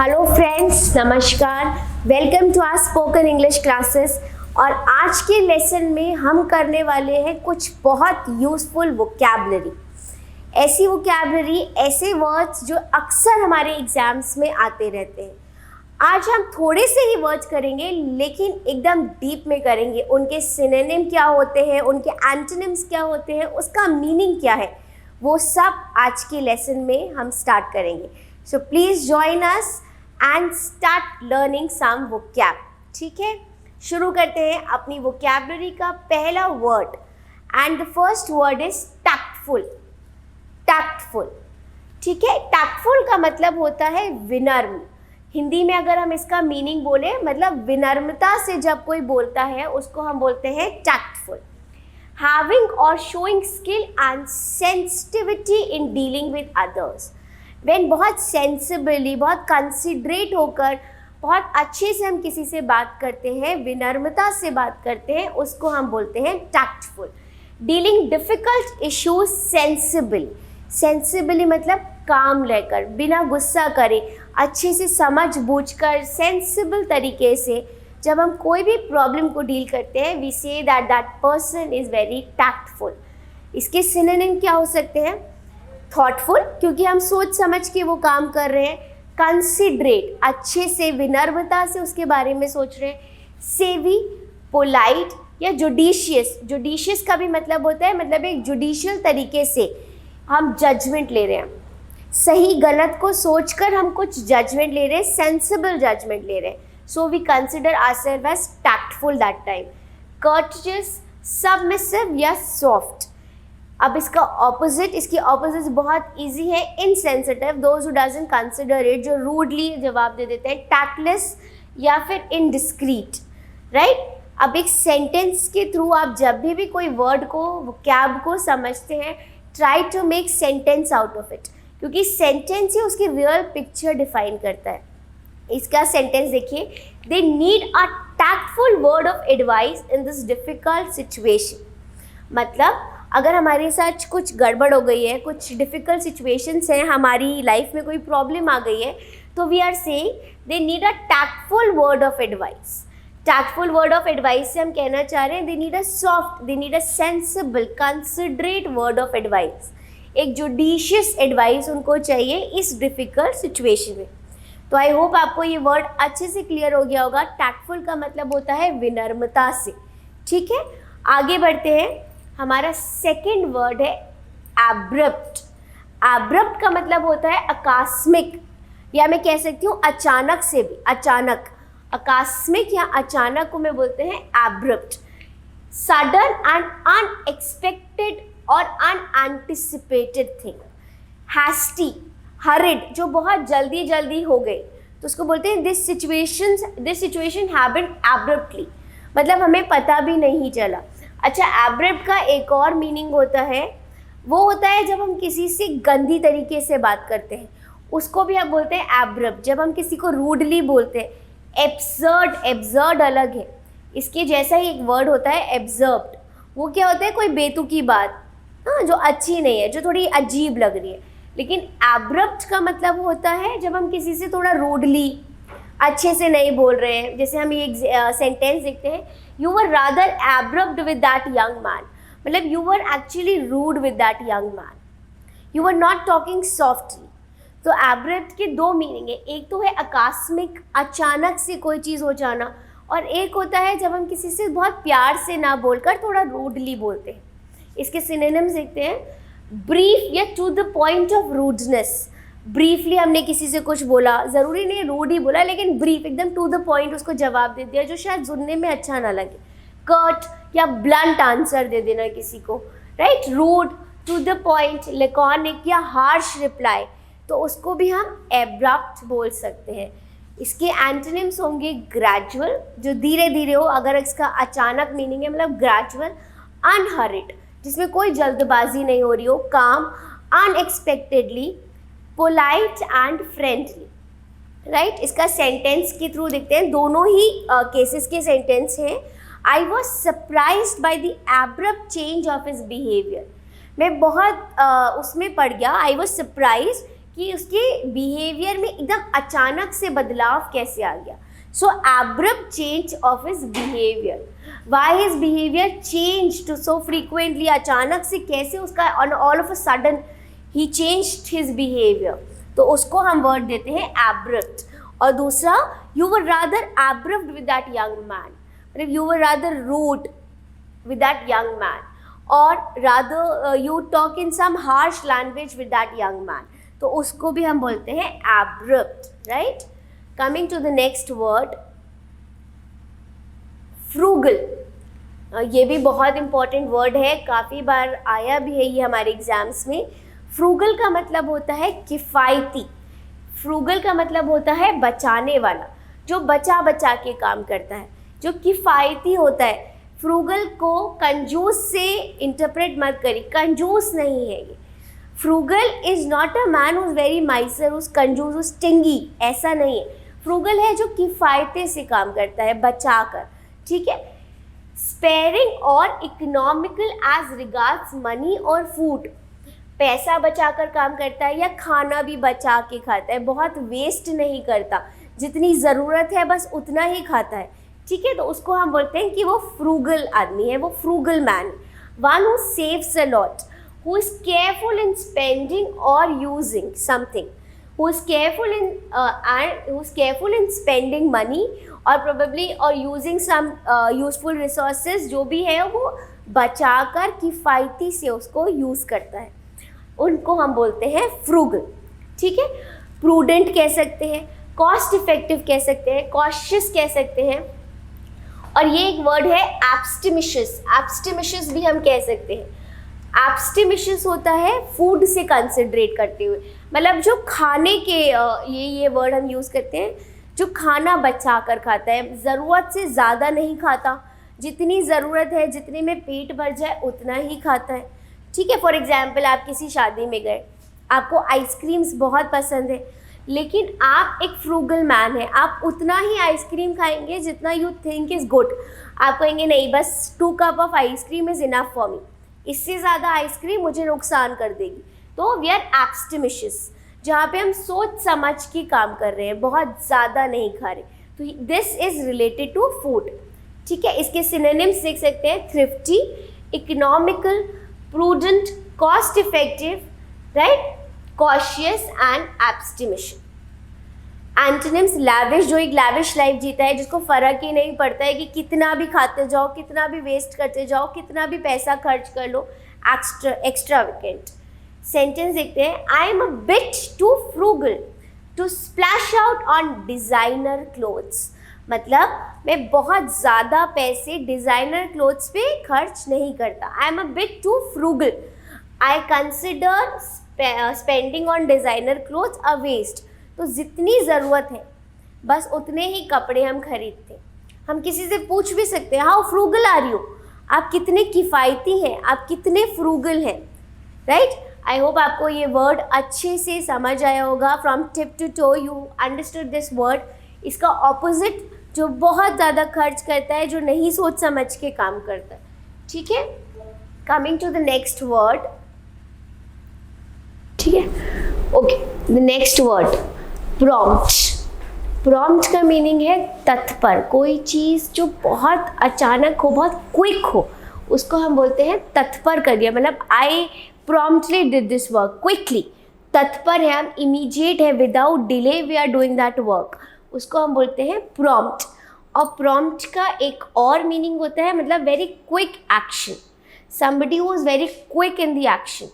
Hello friends, नमस्कार। Welcome to our spoken English classes. और आज के लेसन में हम करने वाले हैं कुछ बहुत यूज़फुल वोकैबलरी। ऐसी वोकैबलरी, ऐसे वर्ड्स जो अक्सर हमारे एग्जाम्स में आते रहते हैं। आज हम थोड़े से ही वर्ड्स करेंगे, लेकिन एकदम डीप में करेंगे। उनके सिनोनिम क्या होते हैं, उनके एंटोनिम्स क्या होते हैं, उसका मीनिंग क्या है, वो सब आज के लेसन में हम स्टार्ट करेंगे। So please join us and start learning some vocab. ठीक है, शुरू करते हैं अपनी वोकैबलरी का पहला word. And the first word is tactful. Tactful, ठीक है। टैक्टफुल का मतलब होता है विनम्र। हिंदी में अगर हम इसका मीनिंग बोले, मतलब विनम्रता से जब कोई बोलता है उसको हम बोलते हैं टैक्टफुल। हैविंग और showing skill and sensitivity in dealing with others. When बहुत सेंसिबली, बहुत कंसिडरेट होकर, बहुत अच्छे से हम किसी से बात करते हैं, विनम्रता से बात करते हैं, उसको हम बोलते हैं tactful. Dealing difficult issues sensibly. Sensibly मतलब काम रहकर, बिना गुस्सा करे, अच्छे से समझ बूझकर, सेंसिबल तरीके से जब हम कोई भी प्रॉब्लम को डील करते हैं, we say that that person is very tactful. इसके सिनोनिम क्या हो सकते हैं? थॉटफुल, क्योंकि हम सोच समझ के वो काम कर रहे हैं। कंसिडरेट, अच्छे से विनम्रता से उसके बारे में सोच रहे हैं। सेवी, पोलाइट या जुडिशियस। जुडिशियस का भी मतलब होता है, मतलब एक जुडिशियल तरीके से हम जजमेंट ले रहे हैं। सही गलत को सोचकर हम कुछ जजमेंट ले रहे हैं, सेंसिबल जजमेंट ले रहे हैं। So we consider ourselves as tactful that time. Courteous, submissive या सॉफ्ट। अब इसका ऑपोजिट, इसकी ऑपोजिट बहुत इजी है, insensitive, those who doesn't consider it, जो रूडली जवाब दे देते हैं। टैक्टलेस या फिर इनडिस्क्रीट, राइट। अब एक सेंटेंस के थ्रू आप जब भी कोई वर्ड को, वोकैब को समझते हैं, try to make sentence out of it, क्योंकि सेंटेंस ही उसकी रियल पिक्चर डिफाइन करता है। इसका सेंटेंस देखिए, they need a tactful word of advice in this difficult situation. मतलब अगर हमारे साथ कुछ गड़बड़ हो गई है, कुछ डिफ़िकल्ट सिचुएशंस हैं, हमारी लाइफ में कोई प्रॉब्लम आ गई है, तो we are saying they need a tactful word of advice. Tactful word of advice से हम कहना चाह रहे हैं they need a soft, they need a sensible, considerate word of advice. एक जुडिशियस एडवाइस उनको चाहिए इस डिफ़िकल्ट सिचुएशन में। तो आई होप आपको ये वर्ड अच्छे से क्लियर हो गया होगा। टैक्टफुल का मतलब होता है विनम्रता से। ठीक है, आगे बढ़ते हैं। हमारा सेकेंड वर्ड है एब्रप्ट। एब्रप्ट का मतलब होता है आकस्मिक, या मैं कह सकती हूँ अचानक से भी। अचानक, आकस्मिक या अचानक को मैं बोलते हैं एब्रप्ट। सडन एंड अनएक्सपेक्टेड और अनएंटिसिपेटेड थिंग। हैस्टी, हरिड, जो बहुत जल्दी जल्दी हो गई, तो उसको बोलते हैं दिस सिचुएशन हैपेंड एब्रप्टली, मतलब हमें पता भी नहीं चला। अच्छा, एब्रप्ट का एक और मीनिंग होता है, वो होता है जब हम किसी से गंदी तरीके से बात करते हैं, उसको भी हम बोलते हैं एब्रप्ट। जब हम किसी को रूडली बोलते हैं। एब्सर्ड, एब्सर्ड अलग है, इसके जैसा ही एक वर्ड होता है एब्सर्ब्ड। वो क्या होता है? कोई बेतुकी बात, हाँ, जो अच्छी नहीं है, जो थोड़ी अजीब लग रही है। लेकिन एब्रप्ट का मतलब होता है जब हम किसी से थोड़ा रूडली, अच्छे से नहीं बोल रहे हैं। जैसे हम ये एक सेंटेंस देखते हैं, you were rather abrupt with that young man, मतलब you were actually rude with that young man, you were not talking softly. तो एब्रप्ट के दो मीनिंग है, एक तो है आकस्मिक, अचानक से कोई चीज़ हो जाना, और एक होता है जब हम किसी से बहुत प्यार से ना बोलकर थोड़ा रूडली बोलते हैं। इसके सिनोनिम्स देखते हैं। ब्रीफ या to the point of rudeness. Briefly हमने किसी से कुछ बोला, ज़रूरी नहीं रूड ही बोला, लेकिन ब्रीफ, एकदम टू द पॉइंट उसको जवाब दे दिया जो शायद सुनने में अच्छा ना लगे। कर्ट या ब्लंट आंसर दे देना किसी को, right. Rude, to the point, laconic या हार्श रिप्लाई, तो उसको भी हम एब्रप्ट बोल सकते हैं। इसके एंटोनिम्स होंगे ग्रेजुअल, जो धीरे धीरे हो, अगर इसका अचानक मीनिंग है मतलब ग्रेजुअल। अनहरिड, जिसमें कोई जल्दबाजी नहीं हो रही हो, काम। Unexpectedly, polite and friendly, right. इसका सेंटेंस के थ्रू देखते हैं, दोनों ही केसेस के सेंटेंस हैं। I was surprised by the abrupt change of his behaviour. मैं बहुत उसमें पड़ गया, आई वॉज सरप्राइज्ड कि उसके बिहेवियर में एकदम अचानक से बदलाव कैसे आ गया. So abrupt change of his behaviour. Why his behaviour change to so frequently. अचानक से कैसे उसका ऑल ऑफ अ सडन ही चेंज्ड हिज बिहेवियर. तो उसको हम वर्ड देते हैं एब्रप्ट. और दूसरा, you were rather abrupt with that young man. मतलब you were rather rude with that young man, or rather you talk in some harsh language with that young man. तो उसको भी हम बोलते हैं abrupt, right? Coming to the next word, frugal. ये भी बहुत important word है, काफ़ी बार आया भी है ये हमारे एग्जाम्स में. frugal का मतलब होता है किफ़ायती. frugal का मतलब होता है बचाने वाला, जो बचा बचा के काम करता है, जो किफ़ायती होता है. फ्रूगल को कंजूस से इंटरप्रेट मत करिए, कंजूस नहीं है ये. Frugal is not a man who is very Mysore, उस कंजूस, उस स्टिंगी, ऐसा नहीं है. फ्रूगल है जो किफ़ायते से काम करता है, बचा कर. ठीक है. स्पेयरिंग और इकोनॉमिकल एज रिगार्ड्स मनी और फूड. पैसा बचा कर काम करता है या खाना भी बचा के खाता है, बहुत वेस्ट नहीं करता, जितनी ज़रूरत है बस उतना ही खाता है. ठीक है. तो उसको हम बोलते हैं कि वो फ्रूगल आदमी है, वो frugal man. One who saves a lot, who is careful in spending और using something, who is careful in spending money और प्रोबेबली और यूजिंग सम यूजफुल रिसोर्सेज, जो भी है वो बचाकर किफ़ायती से उसको यूज़ करता है. उनको हम बोलते हैं फ्रूगल. ठीक है. प्रूडेंट कह सकते हैं, कॉस्ट इफेक्टिव कह सकते हैं, कॉशियस कह सकते हैं. और ये एक वर्ड है एब्स्टिमिशियस. एब्स्टिमिशियस भी हम कह सकते हैं. एब्स्टिमिशियस होता है फूड से कंसिडरेट करते हुए, मतलब जो खाने के ये वर्ड हम यूज़ करते हैं, जो खाना बचा कर खाता है, ज़रूरत से ज़्यादा नहीं खाता, जितनी ज़रूरत है, जितने में पेट भर जाए उतना ही खाता है. ठीक है. फॉर एग्जाम्पल, आप किसी शादी में गए, आपको आइसक्रीम्स बहुत पसंद है, लेकिन आप एक फ्रूगल मैन है, आप उतना ही आइसक्रीम खाएंगे जितना यू थिंक इज़ गुड. आप कहेंगे नहीं, बस 2 cup of ice cream is enough for me, इससे ज़्यादा आइसक्रीम मुझे नुकसान कर देगी. तो वी आर एब्स्टिमिशियस, जहाँ पे हम सोच समझ के काम कर रहे हैं, बहुत ज़्यादा नहीं खा रहे. तो this is related to food. ठीक है. इसके सिनोनिम्स देख सकते हैं, thrifty, economical, prudent, cost effective, right, cautious and abstemious. Antonyms, lavish, जो एक लैविश लाइफ जीता है, जिसको फ़र्क ही नहीं पड़ता है कि कितना भी खाते जाओ, कितना भी वेस्ट करते जाओ, कितना भी पैसा खर्च कर लो. एक्स्ट्रावेगेंट. सेंटेंस देखते हैं, I am a bit too frugal to splash out on designer clothes. मतलब मैं बहुत ज़्यादा पैसे डिज़ाइनर क्लोथ्स पे खर्च नहीं करता. I am a bit too frugal. I consider spending on designer clothes a waste. तो जितनी ज़रूरत है बस उतने ही कपड़े हम खरीदते हैं. हम किसी से पूछ भी सकते हैं, हाउ फ्रूगल आर यू, आप कितने किफ़ायती हैं, आप कितने फ्रूगल हैं. राइट. आई होप आपको ये वर्ड अच्छे से समझ आया होगा. From tip to toe you understood this word. इसका ऑपोजिट, जो बहुत ज़्यादा खर्च करता है, जो नहीं सोच समझ के काम करता है. ठीक है. Coming to the next word. ठीक है. Okay. The next word, prompt. Prompt का मीनिंग है तत्पर. कोई चीज़ जो बहुत अचानक हो, बहुत क्विक हो, उसको हम बोलते हैं तत्पर कर दिया. मतलब I promptly did this work quickly. तत्पर है हम, इमीडिएट है, without delay we are doing that work, उसको हम बोलते हैं प्रॉम्प्ट. और प्रॉम्प्ट का एक और मीनिंग होता है, मतलब very quick action. Somebody who is very quick in the action.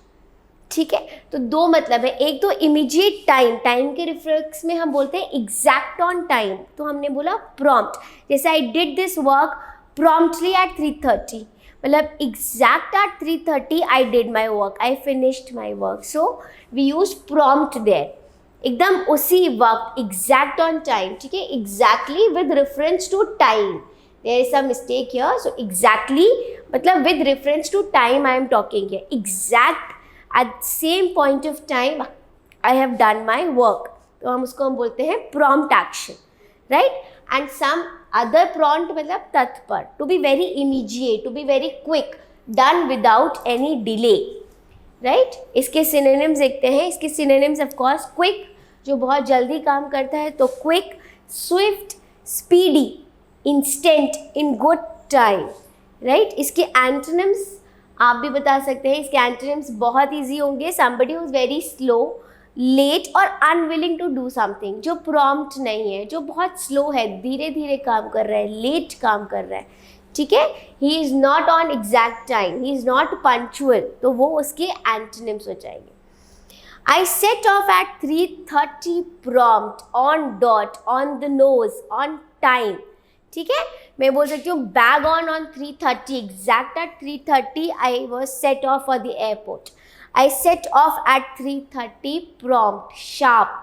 ठीक है. तो 2 मतलब है. एक तो इमीडिएट टाइम, टाइम के रिफ्लेक्स में हम बोलते हैं एग्जैक्ट ऑन टाइम, तो हमने बोला प्रॉम्प्ट. जैसे I did this work promptly at 3:30, मतलब exact at 3:30 I did my work, I finished my work. So we use prompt there. एकदम उसी वक्त, एग्जैक्ट ऑन टाइम. ठीक है. Exactly with reference to time. There is some mistake here. So exactly मतलब with reference to time I am talking here. Exact at same point of time I have done my work. तो हम उसको हम बोलते हैं prompt action, right? And some other prompt मतलब तत्पर, to be very immediate, to be very quick, done without any delay, right. इसके synonyms देखते हैं। इसके सिनोनिम्स ऑफ कोर्स क्विक, जो बहुत जल्दी काम करता है, तो quick, Swift, speedy, instant, in good time, right. इसके एंटोनिम्स आप भी बता सकते हैं। इसके एंटोनिम्स बहुत ईजी होंगे। Somebody who is very slow, late और अनविलिंग टू डू समथिंग, जो प्रॉम्प्ट नहीं है, जो बहुत स्लो है, धीरे धीरे काम कर रहा है, लेट काम कर रहा है, ठीक है। He is not on exact time, he is not punctual, तो वो उसके एंटोनिम्स हो जाएंगे। I set off at 3:30 prompt, on dot, on the nose, on time, ठीक है। मैं बोल सकती हूँ bag on 3:30, exact at 3:30 I was set off for the airport. I set off at 3:30 prompt, sharp,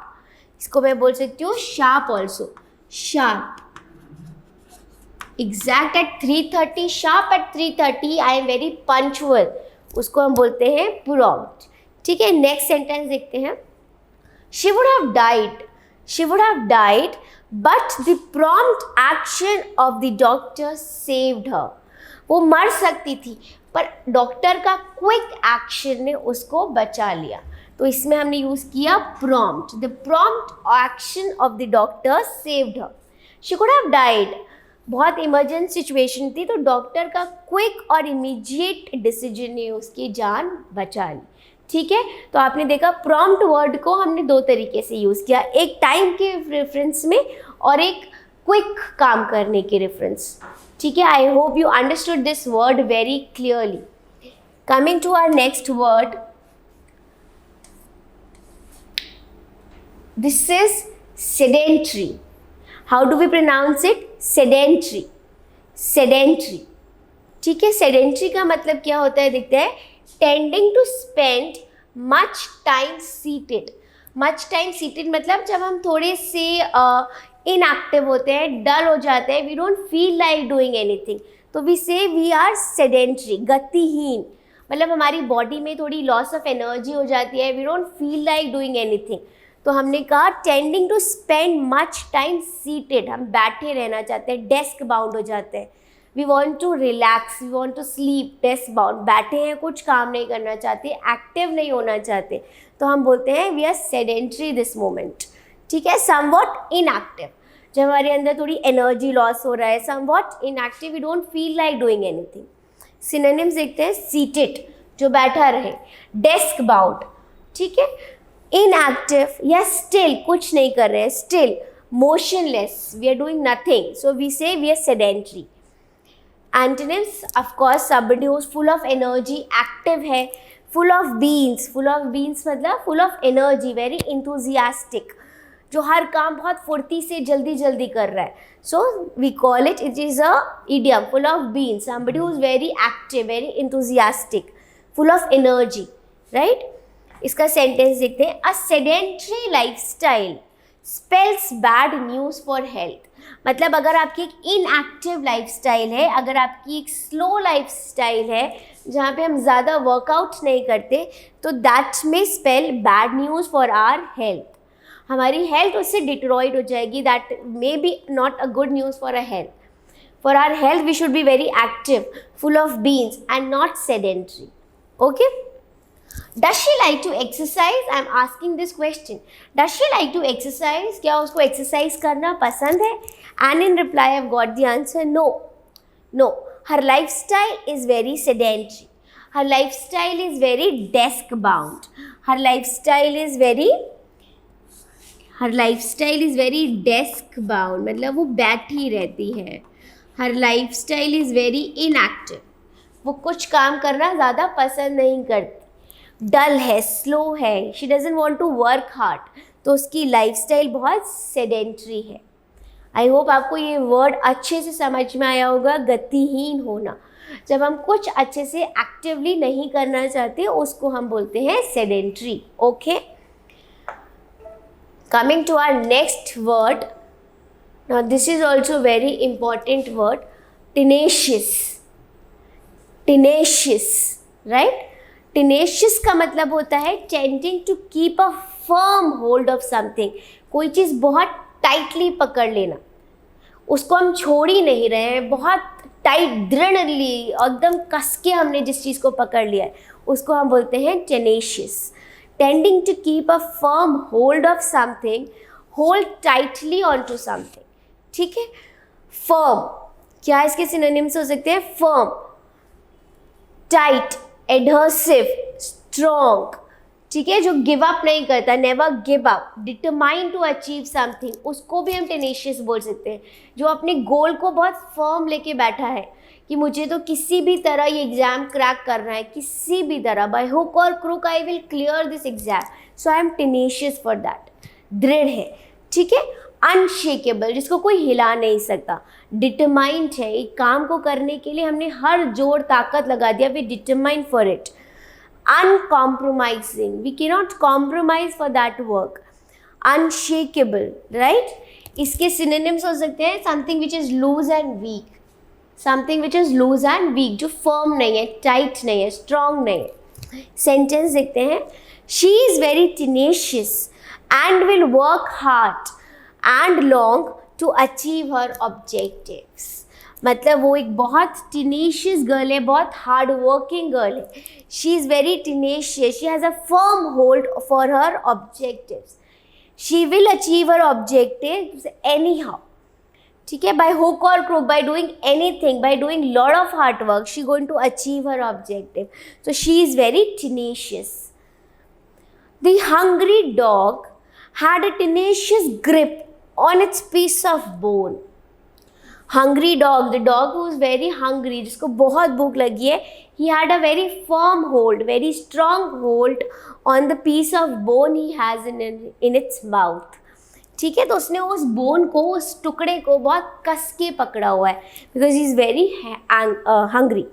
इसको मैं बोल सकती हूँ sharp also, sharp, exact at 3:30, sharp at 3:30 I am very punctual, उसको हम बोलते हैं prompt, ठीक है। नेक्स्ट सेंटेंस देखते हैं। She would have died but the prompt action of the doctor saved her. वो मर सकती थी पर डॉक्टर का क्विक एक्शन ने उसको बचा लिया, तो इसमें हमने यूज़ किया prompt. The prompt action of the doctor saved her. She could have died, बहुत इमरजेंसी सिचुएशन थी, तो डॉक्टर का क्विक और इमीडिएट डिसीजन ने उसकी जान बचा ली, ठीक है। तो आपने देखा प्रॉम्प्ट वर्ड को हमने दो तरीके से यूज़ किया, एक टाइम के रेफरेंस में और एक क्विक काम करने के रेफरेंस, ठीक है। I hope you understood this word very clearly. Coming to our next word, this is sedentary. How do we pronounce it? Sedentary, sedentary, ठीक है। सेडेंट्री का मतलब क्या होता है देखते हैं। Tending to spend much time seated. Much time seated मतलब जब हम थोड़े से इनएक्टिव होते हैं, डल हो जाते हैं, we don't feel like doing anything, तो we say we are sedentary, गतिहीन, मतलब हमारी बॉडी में थोड़ी लॉस ऑफ एनर्जी हो जाती है, we don't feel like doing anything. तो हमने कहा tending to spend much time seated, हम बैठे रहना चाहते हैं, डेस्क बाउंड हो जाते हैं। We want to relax, we want to sleep, desk bound, बैठे हैं, कुछ काम नहीं करना चाहते, एक्टिव नहीं होना चाहते, तो हम बोलते हैं we are sedentary this moment, ठीक है। समवॉट इनएक्टिव, जब हमारे अंदर थोड़ी एनर्जी लॉस हो रहा है, somewhat inactive, we don't feel like doing anything. Synonyms देखते हैं। सीटेड, जो बैठा रहे, डेस्क बाउंड, ठीक है, इनएक्टिव या स्टिल, कुछ नहीं कर रहे हैं, still, motionless, we are doing nothing, so we say we are sedentary. Antonyms, of course, somebody who's full of energy, active है, full of beans मतलब full of energy, very enthusiastic, जो हर काम बहुत फुर्ती से जल्दी जल्दी कर रहा है, so we call it is a idiom, full of beans, somebody who's very active, very enthusiastic, full of energy, right? इसका सेंटेंस देखते हैं। A sedentary lifestyle spells bad news for health। मतलब अगर आपकी एक इनएक्टिव लाइफस्टाइल है, अगर आपकी एक स्लो लाइफस्टाइल है जहाँ पे हम ज़्यादा वर्कआउट नहीं करते, तो दैट में spell bad news for our health. हमारी हेल्थ उससे डिट्रॉयड हो जाएगी, that may be not a good news for a health. For our health we should be very active, full of beans and not sedentary, okay. Does she like to exercise? I am asking this question. Does she like to exercise? क्या उसको exercise करना पसंद है? And in reply, I've got the answer no. No. Her lifestyle is very sedentary. Her lifestyle is very desk bound. Her lifestyle is very desk bound. मतलब वो बैठी रहती है. Her lifestyle is very inactive. वो कुछ काम करना ज़्यादा पसंद नहीं करती. डल है, स्लो है, she doesn't want to work hard, तो उसकी लाइफस्टाइल बहुत सेडेंट्री है। आई होप आपको ये वर्ड अच्छे से समझ में आया होगा। गतिहीन होना, जब हम कुछ अच्छे से एक्टिवली नहीं करना चाहते, उसको हम बोलते हैं sedentary, okay. Coming to our next word, now this is also very important word, tenacious. Tenacious, right. Tenacious का मतलब होता है tending to keep a firm hold of something, कोई चीज़ बहुत टाइटली पकड़ लेना, उसको हम छोड़ ही नहीं रहे हैं, बहुत टाइट दृढ़ली एकदम कस के हमने जिस चीज़ को पकड़ लिया है उसको हम बोलते हैं tenacious. Tending to keep a firm hold of something, hold tightly on to something. ठीक है. फर्म, क्या इसके सिनोनिम्स हो सकते हैं? Firm, tight, adhesive, strong. ठीक है. जो गिव अप नहीं करता, never give up, determine to achieve something, उसको भी हम टेनेशियस बोल सकते हैं. जो अपने गोल को बहुत फर्म लेके बैठा है कि मुझे तो किसी भी तरह ये एग्ज़ाम क्रैक करना है, किसी भी तरह, बाय हुक और crook I will clear this exam, so I am tenacious for that. दृढ़ है. ठीक है. अनशेकेबल, जिसको कोई हिला नहीं सकता. डिटरमाइंड है, एक काम को करने के लिए हमने हर जोर ताकत लगा दिया, we determine for it. uncompromising, we cannot compromise for that work. Unshakable, right? इसके synonyms हो सकते हैं something which is loose and weak, something which is loose and weak, जो firm नहीं है, tight नहीं है, strong नहीं है. Sentence देखते हैं. She is very tenacious and will work hard and long to achieve her objectives. मतलब वो एक बहुत टीनेशियस गर्ल है, बहुत हार्ड वर्किंग गर्ल है. She is very tenacious, she has a firm hold for her objectives. She will achieve her objectives anyhow. ठीक है. By hook और crook, by doing anything, by doing lot of hard work, she going to achieve her objective. So she is very tenacious. The hungry dog had a tenacious grip on its piece of bone. Hungry dog, the dog who is very hungry, जिसको बहुत भूख लगी है, he had a very firm hold, very strong hold on the piece of bone he has in its mouth. ठीक है. तो उसने उस बोन को, उस टुकड़े को बहुत कस के पकड़ा हुआ है, because he is very hungry.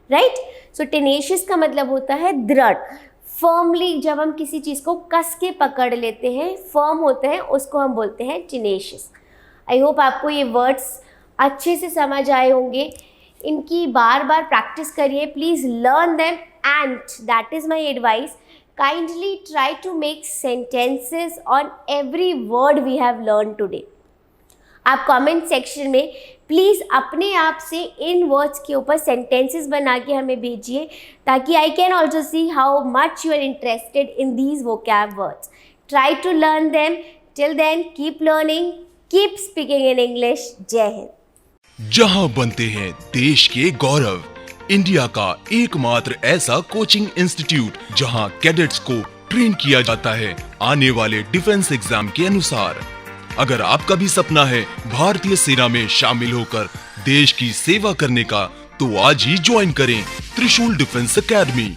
Right. So tenacious का मतलब होता है दृढ़. फर्मली जब हम किसी चीज़ को कस के पकड़ लेते हैं, फर्म होते हैं, उसको हम बोलते हैं टेनेशियस. आई होप आपको ये वर्ड्स अच्छे से समझ आए होंगे. इनकी बार बार प्रैक्टिस करिए. Please learn them and that is my advice. Kindly try to make sentences on every word we have learn today. आप कमेंट सेक्शन में प्लीज़ अपने आप से इन वर्ड्स के ऊपर सेंटेंसेस बना के हमें भेजिए, ताकि I can also see how much you are interested in these vocab words. Try to learn them. Till then keep learning, keep speaking in English. Jai Hind. जहां बनते हैं देश के गौरव, इंडिया का एकमात्र ऐसा कोचिंग इंस्टीट्यूट जहां कैडेट्स को ट्रेन किया जाता है आने वाले डिफेंस एग्जाम के अनुसार. अगर आपका भी सपना है भारतीय सेना में शामिल होकर देश की सेवा करने का, तो आज ही ज्वाइन करें त्रिशूल डिफेंस एकेडमी.